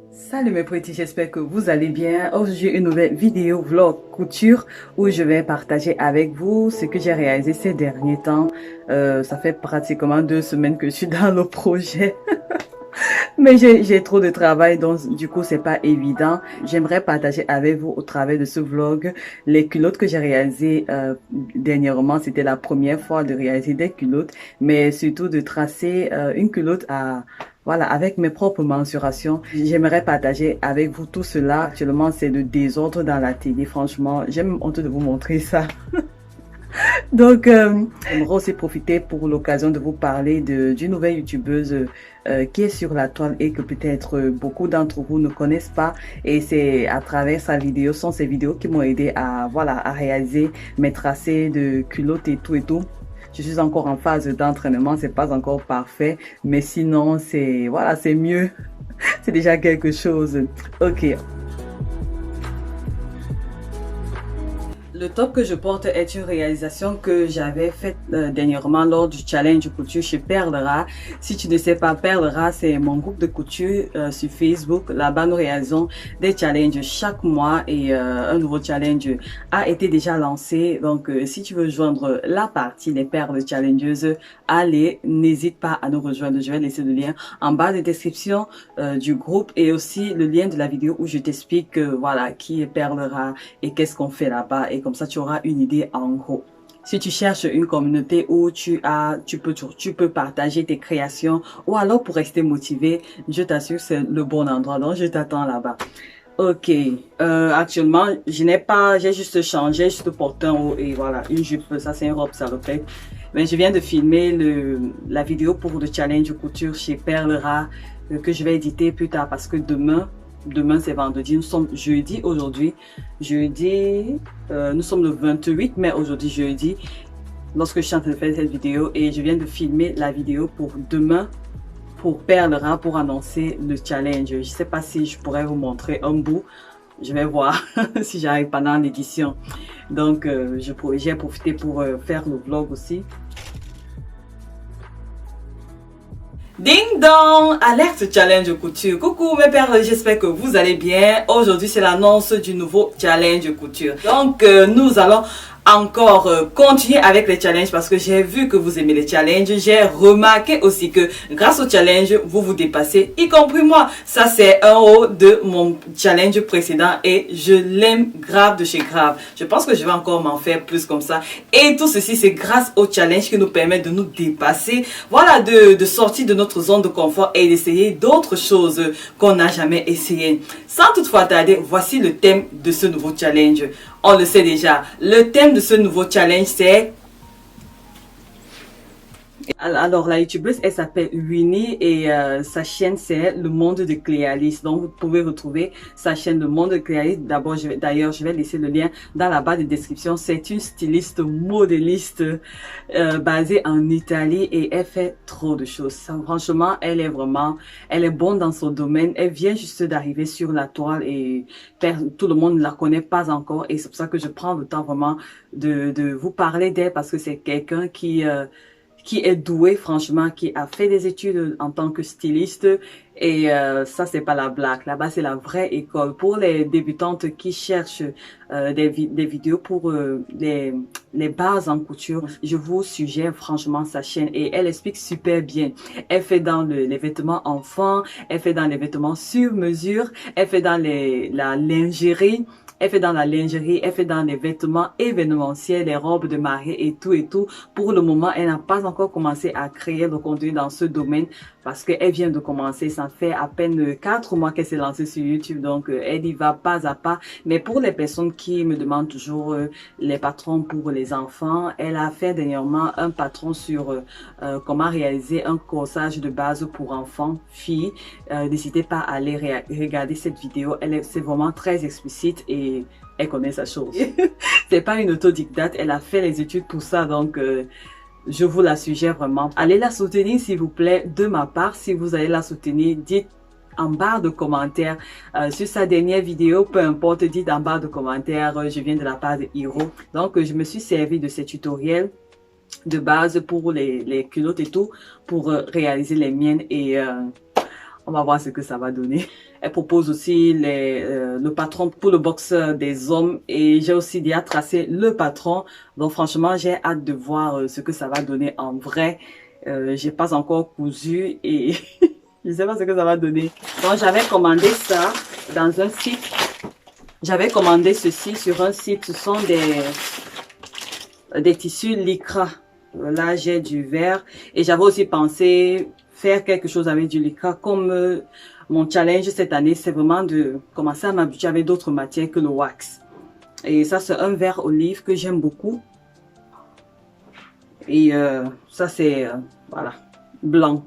Salut mes petits, j'espère que vous allez bien. Aujourd'hui, une nouvelle vidéo vlog couture où je vais partager avec vous ce que j'ai réalisé ces derniers temps. Ça fait pratiquement 2 semaines que je suis dans le projet. Mais j'ai trop de travail, donc du coup, c'est pas évident. J'aimerais partager avec vous au travers de ce vlog les culottes que j'ai réalisées dernièrement. C'était la première fois de réaliser des culottes, mais surtout de tracer une culotte voilà, avec mes propres mensurations. J'aimerais partager avec vous tout cela. Actuellement, c'est le désordre dans la télé. Franchement, j'ai même honte de vous montrer ça. Donc, j'aimerais aussi profiter pour l'occasion de vous parler d'une nouvelle youtubeuse qui est sur la toile et que peut-être beaucoup d'entre vous ne connaissent pas. Et c'est à travers sa vidéo, sont ces vidéos qui m'ont aidé à, voilà, à réaliser mes tracés de culottes et tout et tout. Je suis encore en phase d'entraînement, c'est pas encore parfait, mais sinon c'est, voilà, c'est mieux. C'est déjà quelque chose. Ok. Le top que je porte est une réalisation que j'avais faite dernièrement lors du challenge couture chez Perle Rare. Si tu ne sais pas, Perle Rare, c'est mon groupe de couture sur Facebook. Là-bas, nous réalisons des challenges chaque mois et un nouveau challenge a été déjà lancé. Donc, si tu veux joindre la partie des perles challengeuses, allez, n'hésite pas à nous rejoindre. Je vais laisser le lien en bas de description du groupe et aussi le lien de la vidéo où je t'explique voilà, qui est Perle Rare et qu'est-ce qu'on fait là-bas. Et comme ça, tu auras une idée en gros. Si tu cherches une communauté où tu peux partager tes créations ou alors pour rester motivé, je t'assure c'est le bon endroit. Donc, je t'attends là-bas. Ok, actuellement, j'ai juste changé, juste porté en haut et voilà, une jupe, ça c'est une robe salopette. Mais je viens de filmer la vidéo pour le challenge couture chez Perle Rare que je vais éditer plus tard parce que demain c'est vendredi, nous sommes jeudi aujourd'hui. Jeudi, nous sommes le 28 mai aujourd'hui, jeudi, lorsque je suis en train de faire cette vidéo et je viens de filmer la vidéo pour demain pour Perle Rare pour annoncer le challenge. Je ne sais pas si je pourrais vous montrer un bout. Je vais voir si j'arrive pendant l'édition. Donc, j'ai profité pour faire le vlog aussi. Ding dong! Alerte challenge couture. Coucou mes perles, j'espère que vous allez bien. Aujourd'hui, c'est l'annonce du nouveau challenge couture. Donc, nous allons encore continuer avec les challenges parce que j'ai vu que vous aimez les challenges. J'ai remarqué aussi que grâce au challenge, vous vous dépassez, y compris moi. Ça, c'est un haut de mon challenge précédent et je l'aime grave de chez grave. Je pense que je vais encore m'en faire plus comme ça. Et tout ceci, c'est grâce au challenge qui nous permet de nous dépasser. Voilà, de sortir de notre zone de confort et d'essayer d'autres choses qu'on n'a jamais essayé. Sans toutefois tarder, voici le thème de ce nouveau challenge. On le sait déjà. Le thème de ce nouveau challenge, c'est... Alors, la youtubeuse, elle s'appelle Winnie et sa chaîne, c'est Le Monde de Cléalis. Donc, vous pouvez retrouver sa chaîne Le Monde de Cléalis. D'abord, d'ailleurs, je vais laisser le lien dans la barre de description. C'est une styliste modéliste basée en Italie et elle fait trop de choses. Ça, franchement, elle est bonne dans son domaine. Elle vient juste d'arriver sur la toile et tout le monde ne la connaît pas encore. Et c'est pour ça que je prends le temps vraiment de vous parler d'elle parce que c'est quelqu'un qui est doué, franchement, qui a fait des études en tant que styliste. Et ça, c'est pas la blague. Là-bas, c'est la vraie école. Pour les débutantes qui cherchent des vidéos pour les bases en couture, je vous suggère franchement sa chaîne. Et elle explique super bien. Elle fait dans les vêtements enfants, elle fait dans les vêtements sur mesure, elle fait dans la lingerie. Elle fait dans la lingerie, elle fait dans les vêtements événementiels, les robes de mariée et tout et tout. Pour le moment, elle n'a pas encore commencé à créer le contenu dans ce domaine parce qu'elle vient de commencer. Ça fait à peine 4 mois qu'elle s'est lancée sur YouTube. Donc, elle y va pas à pas. Mais pour les personnes qui me demandent toujours les patrons pour les enfants, elle a fait dernièrement un patron sur comment réaliser un corsage de base pour enfants, filles. N'hésitez pas à aller regarder cette vidéo. C'est vraiment très explicite et elle connaît sa chose. C'est pas une autodidacte, elle a fait les études pour ça, donc je vous la suggère vraiment. Allez la soutenir s'il vous plaît de ma part. Si vous allez la soutenir, dites en barre de commentaires sur sa dernière vidéo, peu importe, dites en barre de commentaires, je viens de la part de Hiro. Donc je me suis servi de ces tutoriels de base pour les culottes et tout, pour réaliser les miennes et On va voir ce que ça va donner. Elle propose aussi le patron pour le boxeur des hommes et j'ai aussi déjà tracé le patron. Donc franchement, j'ai hâte de voir ce que ça va donner en vrai. J'ai pas encore cousu et je sais pas ce que ça va donner. Donc j'avais commandé ça dans un site. J'avais commandé ceci sur un site. Ce sont des tissus lycra. Là, j'ai du vert et j'avais aussi pensé faire quelque chose avec du lycra comme mon challenge cette année, c'est vraiment de commencer à m'habituer avec d'autres matières que le wax. Et ça, c'est un vert olive que j'aime beaucoup. Et ça, c'est, voilà, blanc.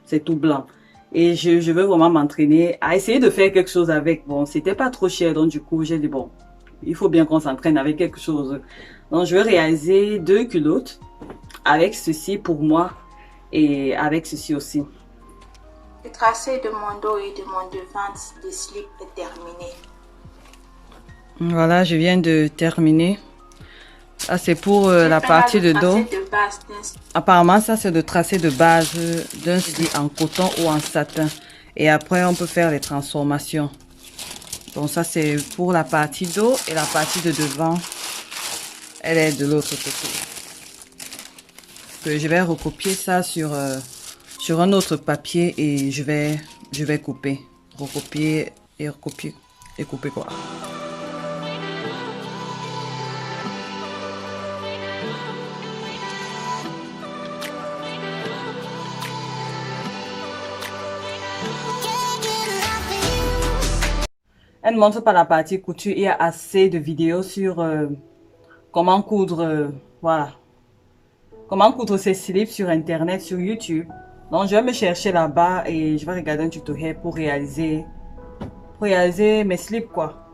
C'est tout blanc. Et je veux vraiment m'entraîner à essayer de faire quelque chose avec. Bon, c'était pas trop cher, donc du coup, j'ai dit, bon, il faut bien qu'on s'entraîne avec quelque chose. Donc, je vais réaliser 2 culottes avec ceci pour moi et avec ceci aussi. Le tracé de mon dos et de mon devant de slip est terminé. Voilà, je viens de terminer. Ça, c'est pour la partie de dos. Apparemment, ça, c'est le tracé de base d'un slip en coton ou en satin. Et après, on peut faire les transformations. Donc, ça, c'est pour la partie dos et la partie de devant, elle est de l'autre côté. Je vais recopier ça sur un autre papier et je vais couper, recopier et recopier et couper quoi. Elle ne montre pas la partie couture. Il y a assez de vidéos sur comment coudre, voilà. Comment coudre ces slips sur internet, sur YouTube. Donc je vais me chercher là-bas et je vais regarder un tutoriel pour réaliser mes slips quoi.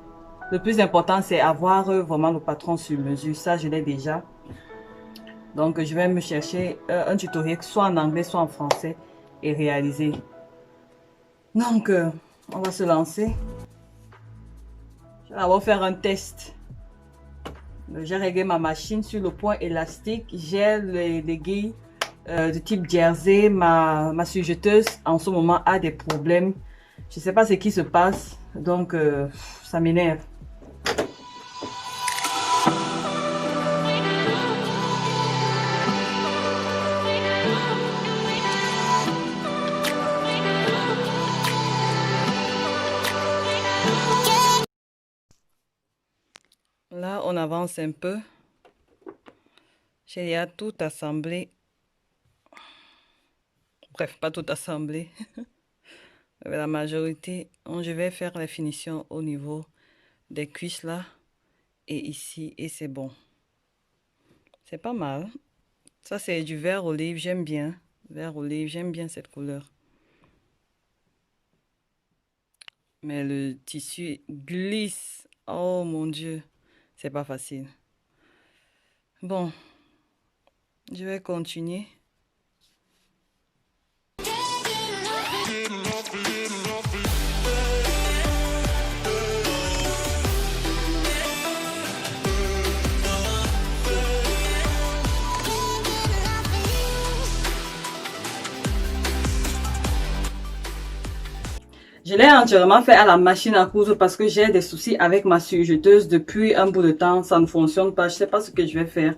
Le plus important c'est avoir vraiment le patron sur mesure. Ça je l'ai déjà. Donc je vais me chercher un tutoriel soit en anglais soit en français et réaliser. Donc on va se lancer. Je vais d'abord faire un test. J'ai réglé ma machine sur le point élastique. J'ai les aiguilles de type jersey. Ma sujeteuse en ce moment a des problèmes. Je ne sais pas ce qui se passe. Donc ça m'énerve. Là, on avance un peu. J'ai déjà tout assemblé. Bref, pas tout assemblé. La majorité. Je vais faire la finition au niveau des cuisses là. Et ici. Et c'est bon. C'est pas mal. Ça, c'est du vert olive. J'aime bien. Vert olive. J'aime bien cette couleur. Mais le tissu glisse. Oh mon Dieu. C'est pas facile. Bon, je vais continuer. Je l'ai entièrement fait à la machine à coudre parce que j'ai des soucis avec ma sujeteuse depuis un bout de temps. Ça ne fonctionne pas. Je sais pas ce que je vais faire.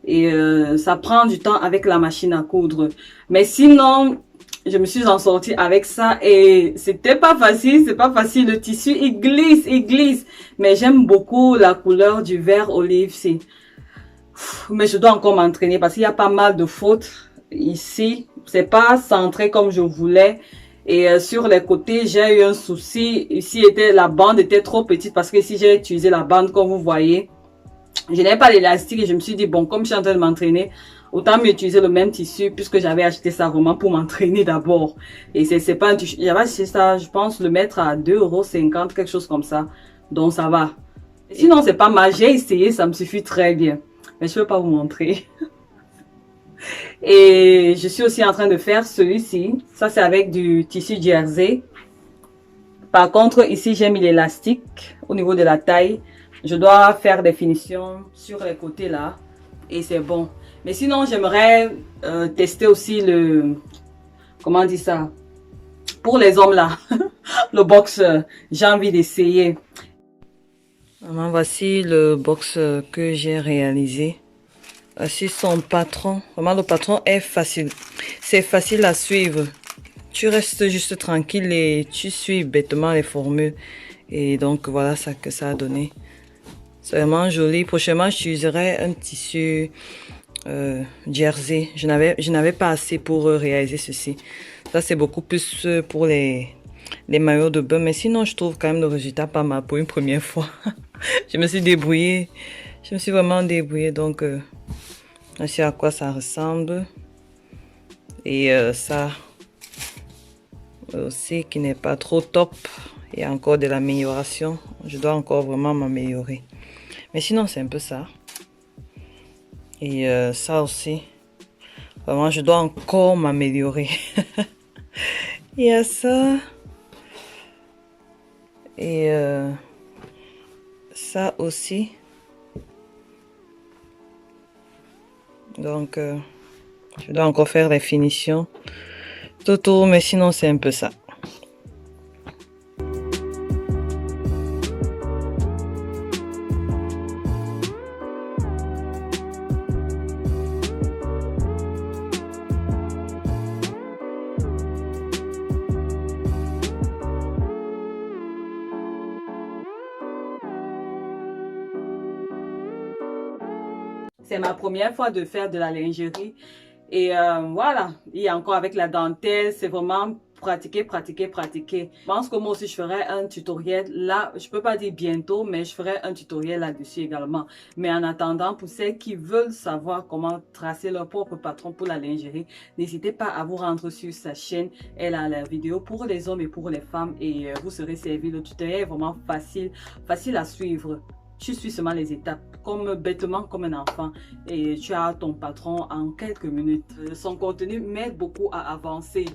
Et ça prend du temps avec la machine à coudre. Mais sinon, je me suis en sortie avec ça et c'était pas facile. C'est pas facile. Le tissu, il glisse. Mais j'aime beaucoup la couleur du vert olive. Mais je dois encore m'entraîner parce qu'il y a pas mal de fautes ici. C'est pas centré comme je voulais. Et sur les côtés, j'ai eu un souci. Ici, la bande était trop petite parce que ici, j'ai utilisé la bande comme vous voyez. Je n'ai pas l'élastique et je me suis dit, bon, comme je suis en train de m'entraîner, autant mieux utiliser le même tissu puisque j'avais acheté ça vraiment pour m'entraîner d'abord. Et c'est pas un tissu, j'avais acheté ça, je pense, le mettre à 2,50 €, quelque chose comme ça. Donc, ça va. Et sinon, c'est pas mal. J'ai essayé, ça me suffit très bien. Mais je ne peux pas vous montrer. Et je suis aussi en train de faire celui-ci. Ça, c'est avec du tissu jersey. Par contre, ici, j'ai mis l'élastique au niveau de la taille. Je dois faire des finitions sur les côtés là. Et c'est bon. Mais sinon, j'aimerais tester aussi comment on dit ça? pour les hommes là, le box, j'ai envie d'essayer. Voici le box que j'ai réalisé. Voici son patron. Vraiment, le patron est facile. C'est facile à suivre. Tu restes juste tranquille et tu suis bêtement les formules. Et donc, voilà ça que ça a donné. C'est vraiment joli. Prochainement, j'utiliserai un tissu jersey. Je n'avais pas assez pour réaliser ceci. Ça, c'est beaucoup plus pour les maillots de bain. Mais sinon, je trouve quand même le résultat pas mal pour une première fois. Je me suis débrouillée. Je me suis vraiment débrouillée. Donc, voici à quoi ça ressemble. Et ça aussi qui n'est pas trop top. Il y a encore de l'amélioration. Je dois encore vraiment m'améliorer. Mais sinon, c'est un peu ça. Et ça aussi. Vraiment, je dois encore m'améliorer. Il y a ça. Et ça aussi. Donc, je dois encore faire les finitions. Tout, mais sinon, c'est un peu ça. C'est ma première fois de faire de la lingerie. Et voilà, il y a encore avec la dentelle, c'est vraiment pratiquer. Je pense que moi aussi, je ferai un tutoriel. Là, je peux pas dire bientôt, mais je ferai un tutoriel là-dessus également. Mais en attendant, pour celles qui veulent savoir comment tracer leur propre patron pour la lingerie, n'hésitez pas à vous rendre sur sa chaîne. Elle a la vidéo pour les hommes et pour les femmes et vous serez servi. Le tutoriel est vraiment facile à suivre. Tu suis seulement les étapes, bêtement comme un enfant, et tu as ton patron en quelques minutes. Son contenu m'aide beaucoup à avancer.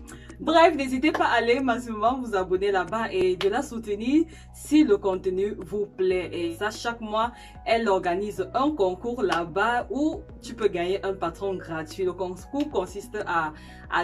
Bref, n'hésitez pas à aller massivement vous abonner là-bas et de la soutenir si le contenu vous plaît. Et ça, chaque mois, elle organise un concours là-bas où tu peux gagner un patron gratuit. Le concours consiste à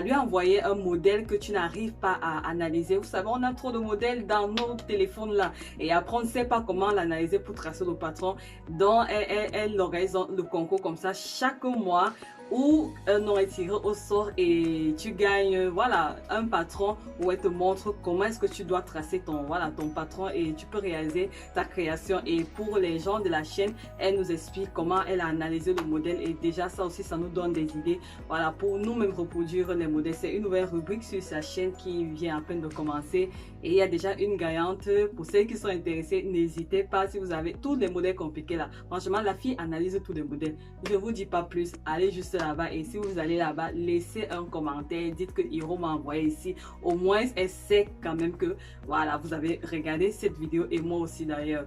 lui envoyer un modèle que tu n'arrives pas à analyser. Vous savez, on a trop de modèles dans nos téléphones là. Et après, on ne sait pas comment l'analyser pour tracer le patron. Donc, elle organise le concours comme ça chaque mois où un nom est tiré au sort et tu gagnes voilà un patron où elle te montre comment est-ce que tu dois tracer ton patron et tu peux réaliser ta création. Et pour les gens de la chaîne, elle nous explique comment elle a analysé le modèle et déjà ça aussi ça nous donne des idées voilà pour nous-mêmes reproduire les modèles. C'est une nouvelle rubrique sur sa chaîne qui vient à peine de commencer et il y a déjà une gagnante. Pour celles qui sont intéressées, n'hésitez pas. Si vous avez tous les modèles compliqués là, franchement la fille analyse tous les modèles. Je vous dis pas plus, allez juste là-bas et si vous allez là-bas, laissez un commentaire, dites que Hiro m'a envoyé ici. Au moins elle sait quand même que voilà, vous avez regardé cette vidéo et moi aussi d'ailleurs.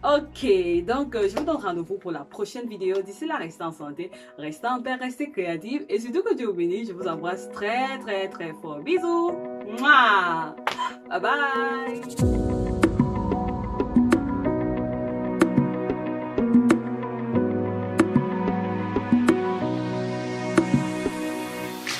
Ok, donc je vous donne rendez-vous pour la prochaine vidéo. D'ici là, restez en santé, restez en paix, restez créatifs et surtout que Dieu vous bénisse. Je vous embrasse très fort. Bisous. Mouah. Bye bye.